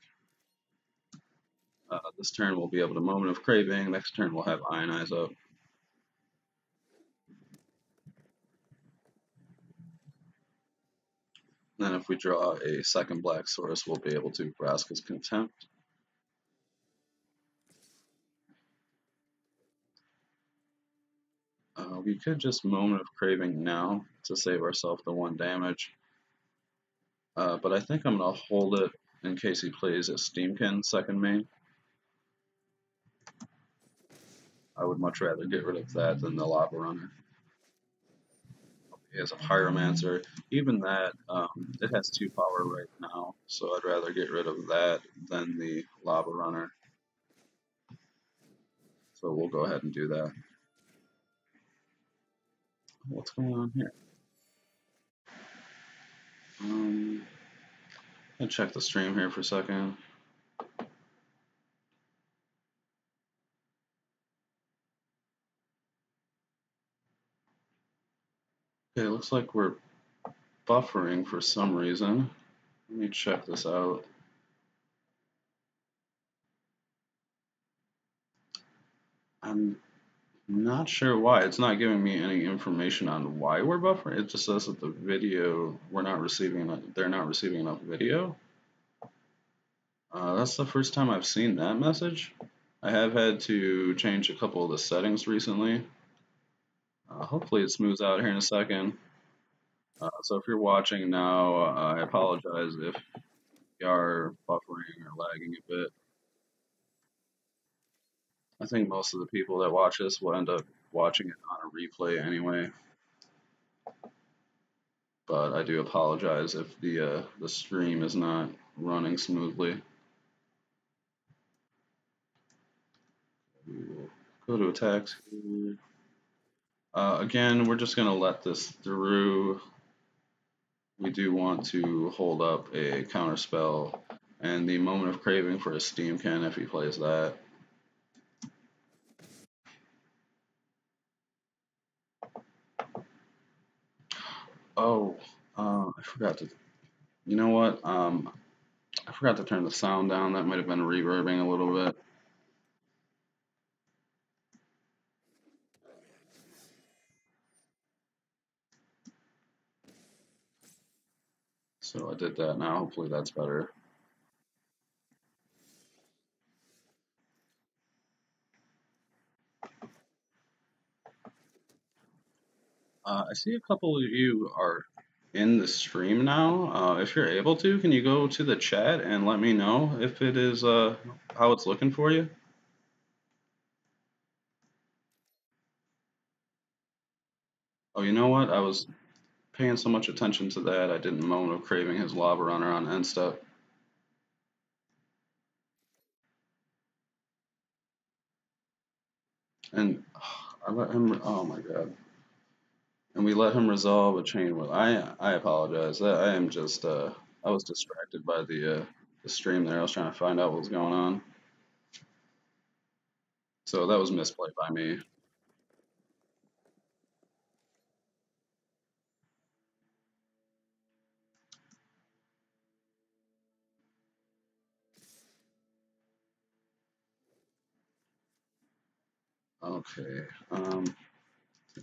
This turn we'll be able to Moment of Craving. Next turn we'll have Ionize up. Then if we draw a second black source, we'll be able to Vraska's Contempt. We could just Moment of Craving now to save ourselves the 1 damage. But I think I'm going to hold it in case he plays a Steamkin second main. I would much rather get rid of that than the Lava Runner. He has a Pyromancer. Even that, it has 2 power right now, so I'd rather get rid of that than the Lava Runner. So we'll go ahead and do that. What's going on here? I'll check the stream here for a second. Okay, it looks like we're buffering for some reason. Let me check this out. I'm not sure why. It's not giving me any information on why we're buffering. It just says that the video they're not receiving enough video. That's the first time I've seen that message. I have had to change a couple of the settings recently. Hopefully it smooths out here in a second. So if you're watching now, I apologize if you are buffering or lagging a bit. I think most of the people that watch this will end up watching it on a replay anyway. But I do apologize if the stream is not running smoothly. We will go to attacks. Again, we're just going to let this through. we do want to hold up a counter spell and the Moment of Craving for a Steamkin if he plays that. Oh, I forgot to. You know what? I forgot to turn the sound down. That might have been reverbing a little bit. So I did that now. Hopefully that's better. I see a couple of you are in the stream now. If you're able to, can you go to the chat and let me know if it is how it's looking for you? Oh, you know what? I was paying so much attention to that, I didn't moan of craving his lava runner on end step. And I let him. Oh my god! And we let him resolve a chain with. I apologize. I am just I was distracted by the stream there. I was trying to find out what was going on. So that was misplay by me. Okay.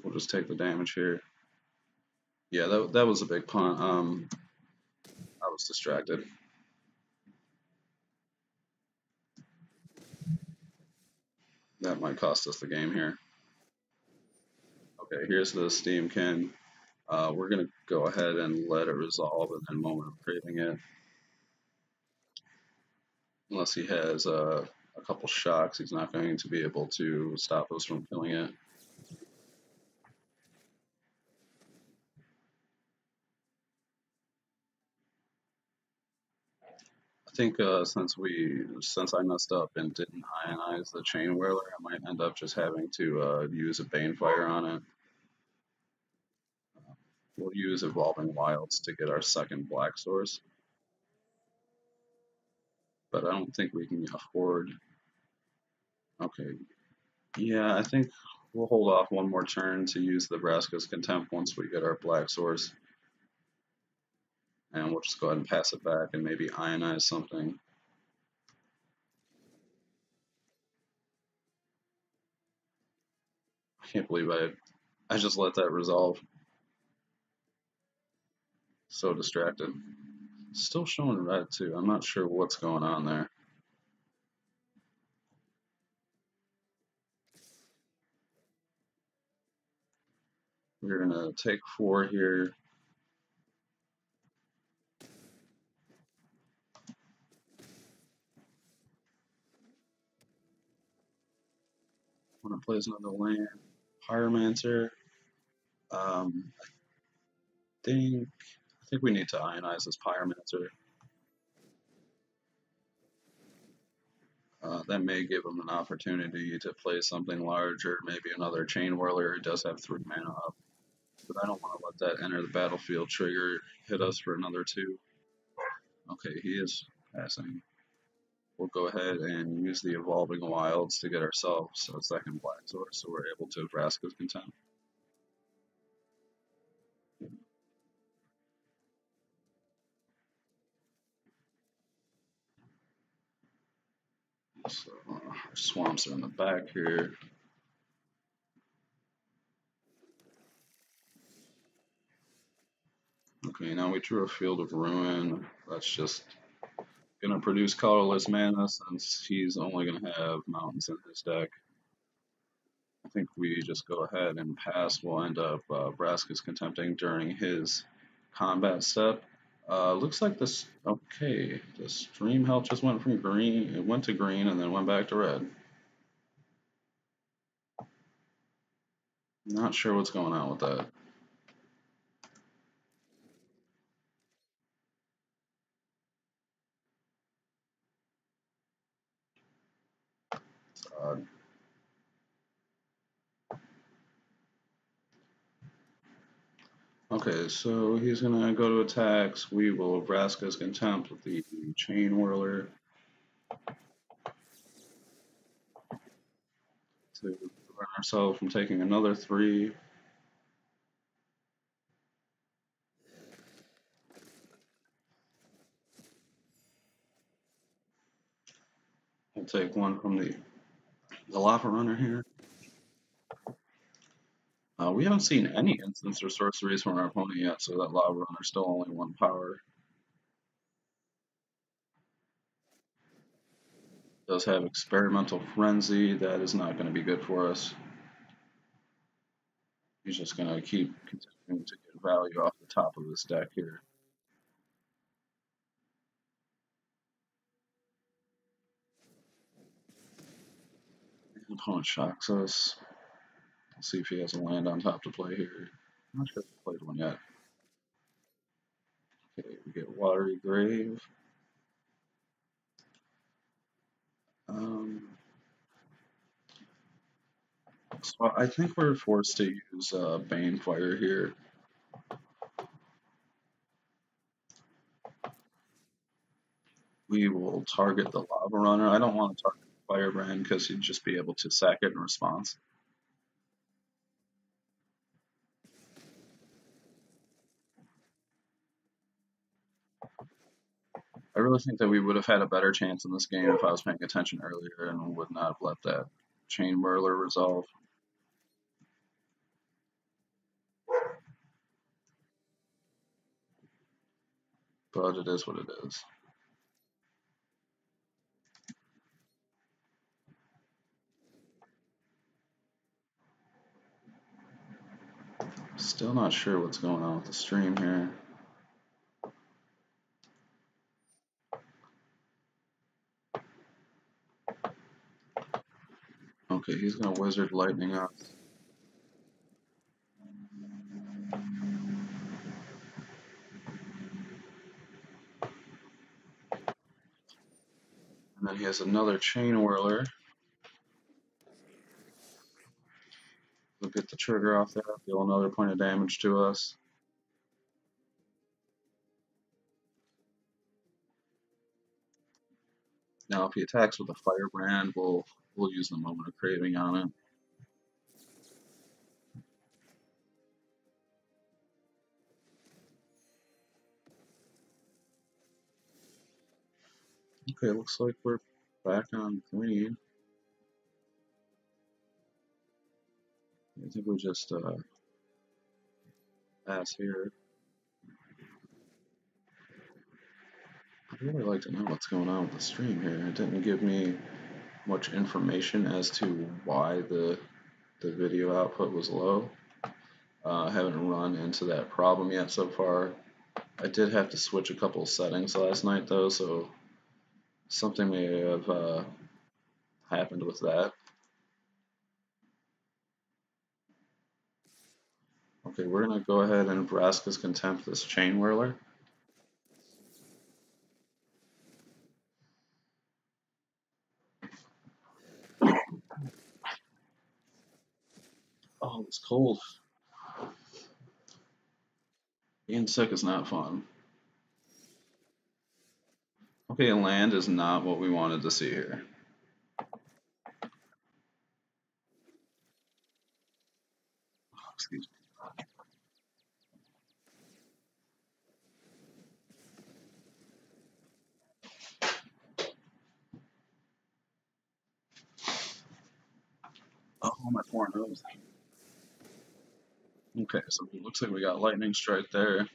We'll just take the damage here. Yeah, that was a big punt. I was distracted. That might cost us the game here. Okay, here's the Steamkin. We're gonna go ahead and let it resolve and then moment of craving it. Unless he has a couple shocks, he's not going to be able to stop us from killing it. I think since I messed up and didn't ionize the chain whirler, I might end up just having to use a Banefire on it. We'll use Evolving Wilds to get our second black source, but I don't think we can afford. Okay, yeah, I think we'll hold off one more turn to use the Vraska's Contempt once we get our black source, and we'll just go ahead and pass it back and maybe ionize something. I can't believe I just let that resolve. So distracted. Still showing red too. I'm not sure what's going on there. We're gonna take 4 here. Wanna place another land. Pyromancer. I think we need to ionize this Pyromancer. That may give him an opportunity to play something larger, maybe another Chain Whirler. He does have 3 mana up, but I don't want to let that enter the battlefield trigger hit us for another 2. Okay, he is passing. We'll go ahead and use the Evolving Wilds to get ourselves a second black source, so we're able to Vraska's Contempt. So our swamps are in the back here. Okay, now we drew a Field of Ruin. That's just gonna produce colorless mana since he's only gonna have mountains in his deck. I think we just go ahead and pass. We'll end up Vraska's Contempting during his combat step. Looks like this. Okay, the stream health just went from green. It went to green and then went back to red. Not sure what's going on with that. Uh, Okay, so he's gonna go to attacks. We will Vraska's Contempt with the Chain Whirler to prevent ourselves from taking another 3. We'll take 1 from the Lava Runner here. We haven't seen any instants or sorceries from our opponent yet, so that Lava Runner's still only 1 power. Does have Experimental Frenzy, that is not going to be good for us. He's just going to keep continuing to get value off the top of his deck here. The opponent shocks us. Let's see if he has a land on top to play here. I'm not sure if he played one yet. Okay, we get Watery Grave. Um, so I think we're forced to use Banefire here. We will target the Lava Runner. I don't want to target the Firebrand because he'd just be able to sack it in response. I really think that we would have had a better chance in this game if I was paying attention earlier and would not have let that Chain Whirler resolve. But it is what it is. Still not sure what's going on with the stream here. Okay, he's gonna Wizard Lightning us. And then he has another Chain Whirler. We'll get the trigger off that, deal another point of damage to us. Now if he attacks with a Firebrand, we'll use the Moment of Craving on it. Okay, looks like we're back on green. I think we just pass here. I'd really like to know what's going on with the stream here. It didn't give me much information as to why the video output was low. I haven't run into that problem yet so far. I did have to switch a couple of settings last night though, so something may have happened with that. Okay, we're gonna go ahead and Vraska's Contempt this Chain Whirler. Oh, it's cold. Being sick is not fun. Okay, land is not what we wanted to see here. Oh, excuse me. Oh, my poor nose. Okay, so it looks like we got Lightning Strike there.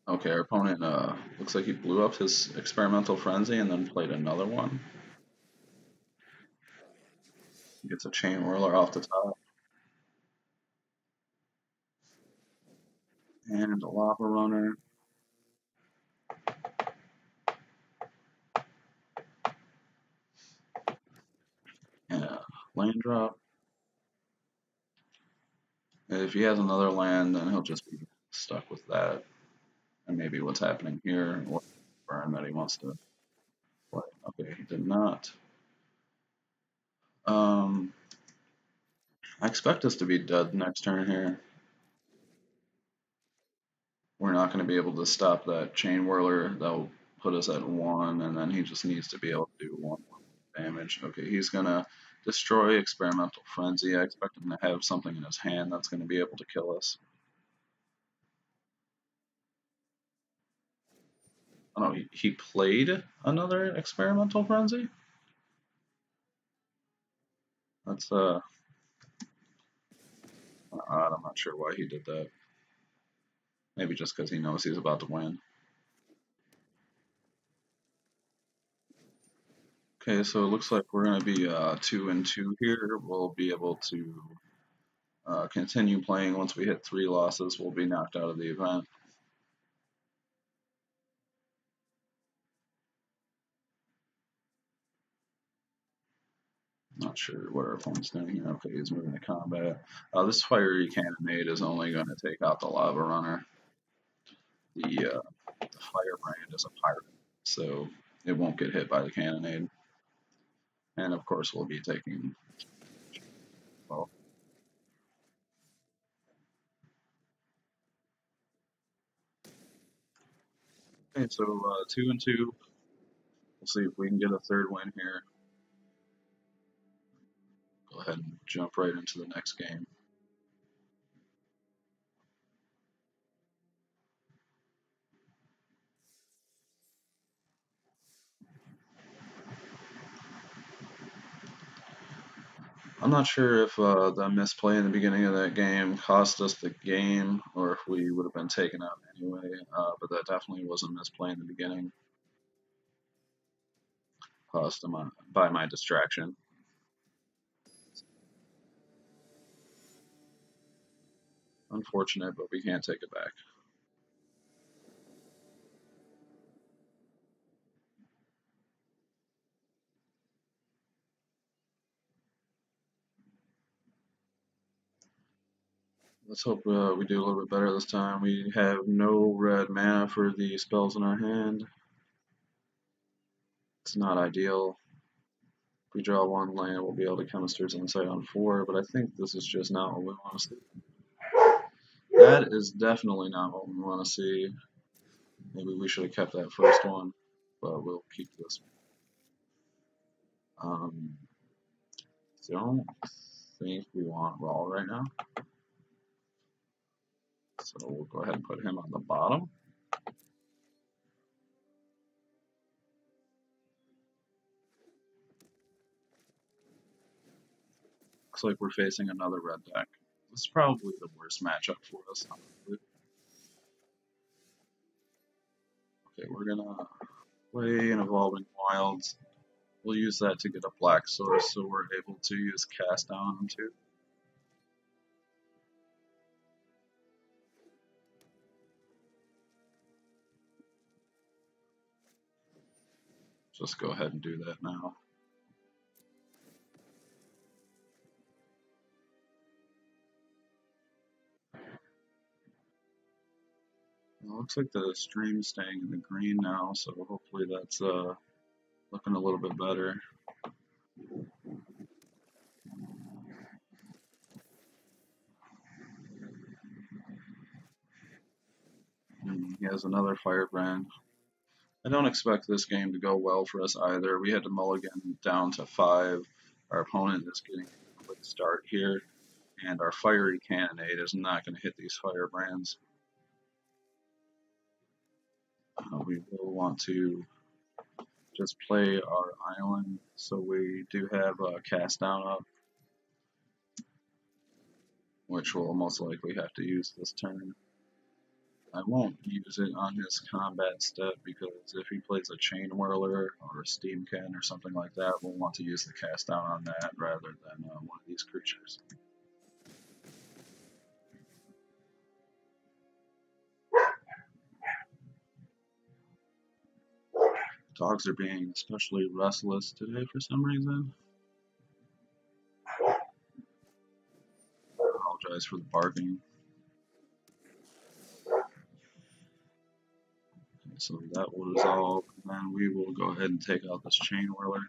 Okay, our opponent looks like he blew up his Experimental Frenzy and then played another one. He gets a Chain Whirler off the top. And a Lava Runner. And a land drop. And if he has another land, then he'll just be stuck with that. And maybe what's happening here, or burn that he wants to play. Okay, he did not. I expect us to be dead next turn here. We're not going to be able to stop that chain whirler. That'll put us at 1, and then he just needs to be able to do 1 damage. Okay, he's going to destroy Experimental Frenzy. I expect him to have something in his hand that's going to be able to kill us. Oh no, he played another Experimental Frenzy? That's odd. I'm not sure why he did that. Maybe just because he knows he's about to win. Okay, so it looks like we're going to be 2 and 2 here. We'll be able to continue playing. Once we hit 3 losses, we'll be knocked out of the event. Not sure what our opponent's doing here. Okay, he's moving to combat. This fiery cannonade is only going to take out the lava runner. The firebrand is a pirate, so it won't get hit by the cannonade. And of course, we'll be taking. Well, okay, so 2 and 2. We'll see if we can get a third win here. Go ahead and jump right into the next game. I'm not sure if the misplay in the beginning of that game cost us the game or if we would have been taken out anyway, but that definitely was a misplay in the beginning, caused by my distraction. Unfortunate, but we can't take it back. Let's hope we do a little bit better this time. We have no red mana for the spells in our hand. It's not ideal. If we draw 1 land, we'll be able to Chemist's Insight on 4, but I think this is just not what we want to see. That is definitely not what we want to see. Maybe we should have kept that first one, but we'll keep this one. Don't think we want Raw right now, so we'll go ahead and put him on the bottom. Looks like we're facing another red deck. This is probably the worst matchup for us. Okay, we're gonna play an Evolving Wilds. We'll use that to get a black source so we're able to use Cast Down on 2. Just go ahead and do that now. It looks like the stream's staying in the green now, so hopefully that's looking a little bit better. And he has another Firebrand. I don't expect this game to go well for us either. We had to mulligan down to 5. Our opponent is getting a quick start here, and our fiery cannonade is not going to hit these firebrands. We will want to just play our island, so we do have a cast down up, which we'll most likely have to use this turn. I won't use it on his combat step because if he plays a Chain Whirler or a Steam Can or something like that, we'll want to use the cast down on that rather than one of these creatures. Dogs are being especially restless today for some reason. I apologize for the barking. So that will resolve, and then we will go ahead and take out this Chain Whirler.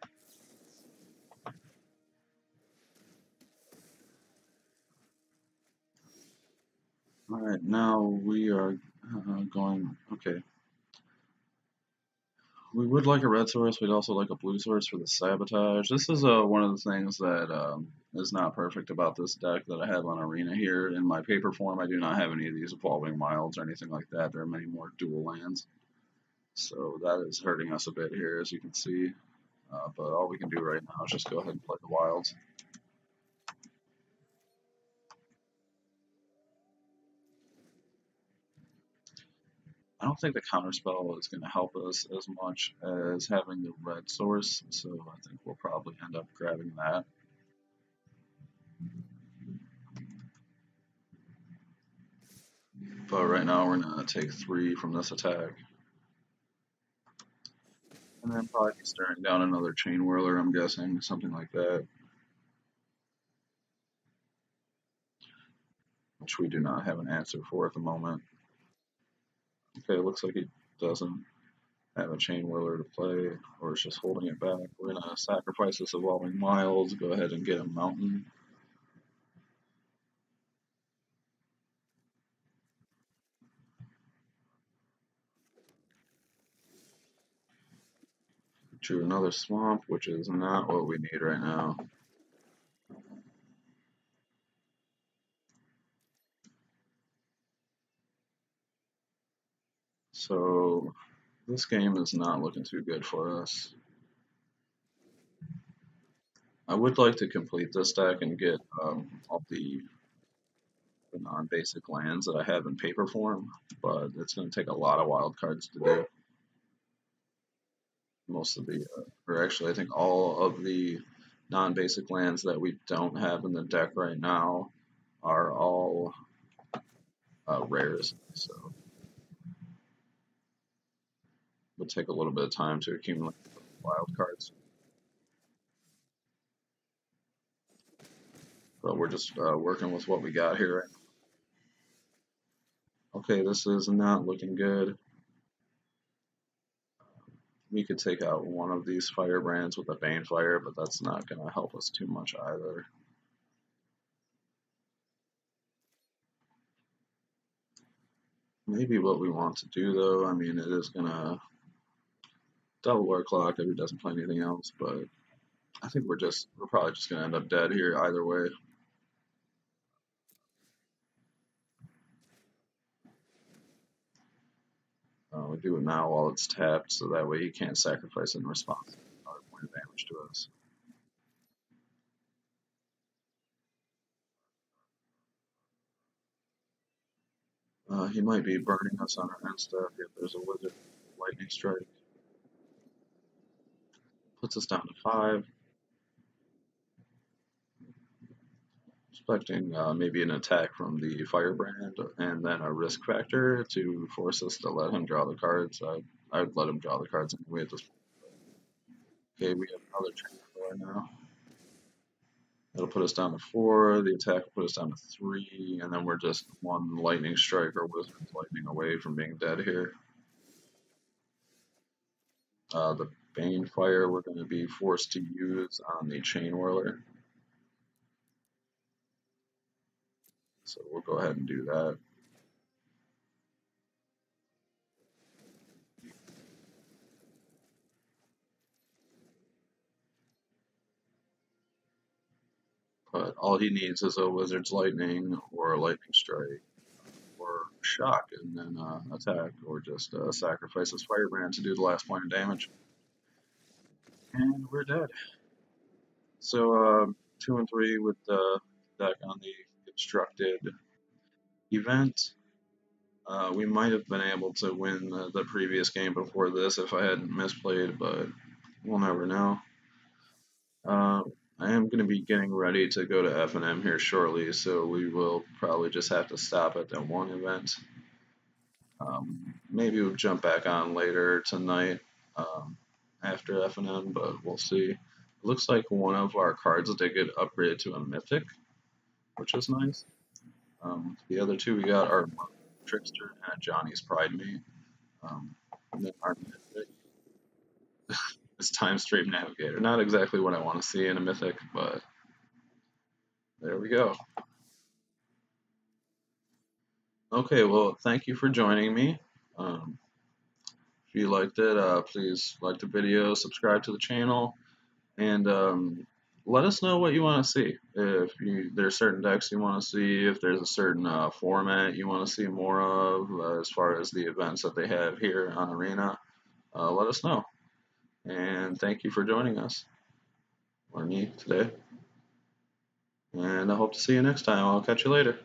Alright, now we are going. Okay. We would like a red source. We'd also like a blue source for the sabotage. This is one of the things that is not perfect about this deck that I have on Arena here. In my paper form, I do not have any of these evolving wilds or anything like that. There are many more dual lands. So that is hurting us a bit here, as you can see. But all we can do right now is just go ahead and play the wilds. I don't think the counterspell is going to help us as much as having the red source, so I think we'll probably end up grabbing that. But right now we're going to take 3 from this attack. And then probably staring down another Chain Whirler, I'm guessing, something like that. Which we do not have an answer for at the moment. Okay, it looks like he doesn't have a Chain Whirler to play, or is just holding it back. We're going to sacrifice this Evolving Wilds, go ahead and get a Mountain. Drew another Swamp, which is not what we need right now. So this game is not looking too good for us. I would like to complete this deck and get all the non-basic lands that I have in paper form, but it's going to take a lot of wild cards to do. Most of the, or actually, I think all of the non-basic lands that we don't have in the deck right now are all rares. So it'll take a little bit of time to accumulate wild cards. But we're just working with what we got here. Okay, this is not looking good. We could take out one of these firebrands with a Banefire, but that's not going to help us too much either. Maybe what we want to do, though, I mean, it is going to double our clock if he doesn't play anything else, but I think we're probably just going to end up dead here either way. We do it now while it's tapped, so that way he can't sacrifice in response to another point of damage to us. He might be burning us on our end stuff if there's a wizard lightning strike. Puts us down to 5. Expecting maybe an attack from the firebrand and then a risk factor to force us to let him draw the cards. I would let him draw the cards anyway at this point. Okay, we have another Chain now. It'll put us down to 4. The attack will put us down to 3, and then we're just 1 lightning strike or wizard's lightning away from being dead here. The Banefire we're going to be forced to use on the Chain Whirler. So we'll go ahead and do that. But all he needs is a Wizard's Lightning or a Lightning Strike or Shock and then attack, or just sacrifice his Firebrand to do the last point of damage. And we're dead. So 2 and 3 with the deck on the constructed event. We might have been able to win the previous game before this if I hadn't misplayed, but we'll never know. I am going to be getting ready to go to F&M here shortly, so we will probably just have to stop at that one event. Maybe we'll jump back on later tonight after F&M, but we'll see. It looks like one of our cards did get upgraded to a Mythic, which is nice. The other 2 we got are Trickster and Johnny's Pride Mate. And then our Mythic is Time Stream Navigator. Not exactly what I want to see in a Mythic, but there we go. Okay, well, thank you for joining me. Um, if you liked it, please like the video, subscribe to the channel, and let us know what you want to see. If there's certain decks you want to see, if there's a certain format you want to see more of, as far as the events that they have here on Arena, let us know. And thank you for joining us, or me today. And I hope to see you next time. I'll catch you later.